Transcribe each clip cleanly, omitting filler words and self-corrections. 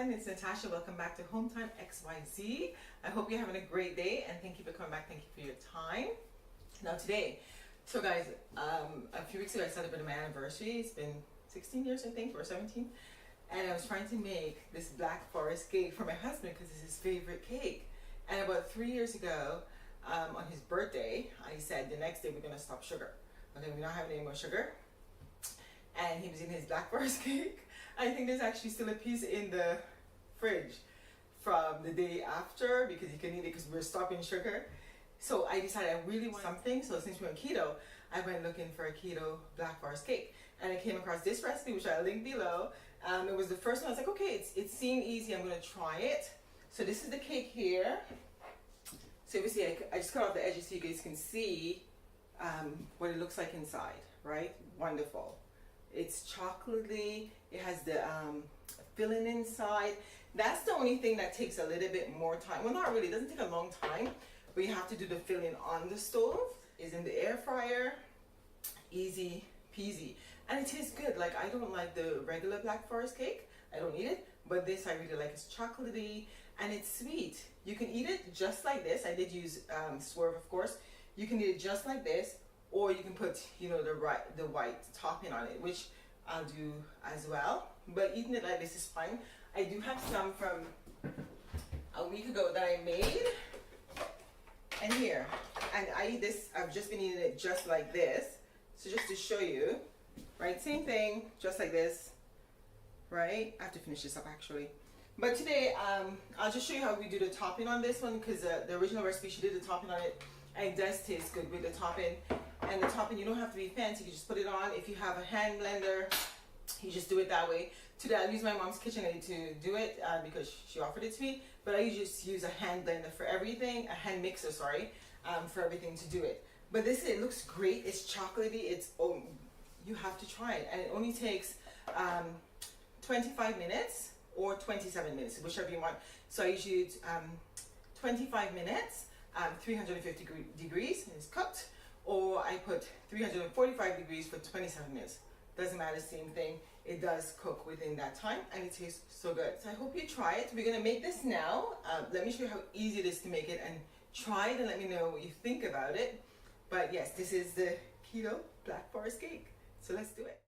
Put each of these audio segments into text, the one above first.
everyone, it's Natasha. Welcome back to Home Time XYZ. I hope you're having a great day and thank you for coming back. Thank you for your time. Now today, so guys, a few weeks ago I celebrated my anniversary. It's been 16 years I think, or 17. And I was trying to make this Black Forest cake for my husband because it's his favorite cake. And about 3 years ago, on his birthday, I said the next day we're going to stop sugar. Okay, we're not having any more sugar. And he was eating his Black Forest cake. I think there's actually still a piece in the fridge from the day after because he couldn't eat it because we were stopping sugar. So I decided I really want something. So since we went keto, I went looking for a keto Black Forest cake. And I came across this recipe, which I'll link below. It was the first one. I was like, okay, it seemed easy. I'm going to try it. So this is the cake here. So you see, I just cut off the edges so you guys can see what it looks like inside, right? Wonderful. It's chocolatey. It has the filling inside. That's the only thing that takes a little bit more time. Well, not really. It doesn't take a long time, but you have to do the filling on the stove. It's in the air fryer. Easy peasy. And it tastes good. Like, I don't like the regular Black Forest cake. I don't eat it. But this I really like. It's chocolatey and it's sweet. You can eat it just like this. I did use swerve, of course. You can eat it just like this. Or you can put, you know, the white topping on it, which I'll do as well. But eating it like this is fine. I do have some from a week ago that I made. And here. And I eat this, I've just been eating it just like this. So just to show you, right? Same thing, just like this, right? I have to finish this up actually. But today, I'll just show you how we do the topping on this one because the original recipe, she did the topping on it. And it does taste good with the topping. And the topping, you don't have to be fancy. You just put it on. If you have a hand blender, you just do it that way. Today, I'll use my mom's KitchenAid to do it because she offered it to me. But I just use a hand blender for everything, a hand mixer, sorry, for everything to do it. But this, it looks great. It's chocolatey. It's you have to try it. And it only takes 25 minutes or 27 minutes, whichever you want. So I usually use 25 minutes, 350 degrees, and it's cooked. Or I put 345 degrees for 27 minutes. Doesn't matter, same thing. It does cook within that time and it tastes so good. So I hope you try it. We're gonna make this now. Let me show you how easy it is to make it and try it and let me know what you think about it. But yes, this is the keto Black Forest cake. So let's do it.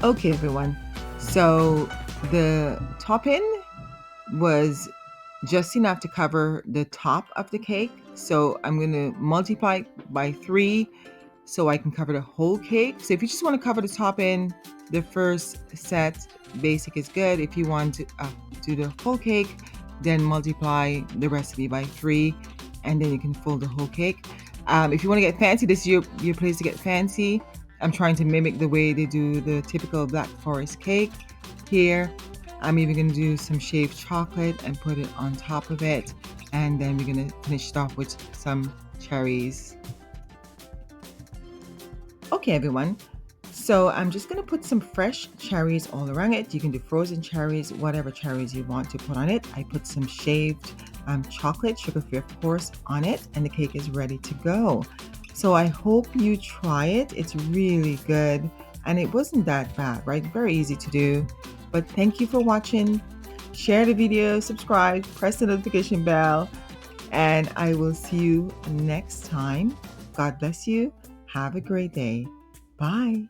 Okay, everyone. So the topping was just enough to cover the top of the cake. So I'm going to multiply it by 3 so I can cover the whole cake. So if you just want to cover the topping, the first set basic is good. If you want to do the whole cake, then multiply the recipe by 3 and then you can fold the whole cake. If you want to get fancy, this is your place to get fancy. I'm trying to mimic the way they do the typical Black Forest cake here. I'm even going to do some shaved chocolate and put it on top of it. And then we're going to finish it off with some cherries. Okay, everyone. So I'm just going to put some fresh cherries all around it. You can do frozen cherries, whatever cherries you want to put on it. I put some shaved chocolate, sugar-free of course, on it, and the cake is ready to go. So I hope you try it. It's really good, and it wasn't that bad, right? Very easy to do. But thank you for watching. Share the video, subscribe, press the notification bell, and I will see you next time. God bless you. Have a great day. Bye.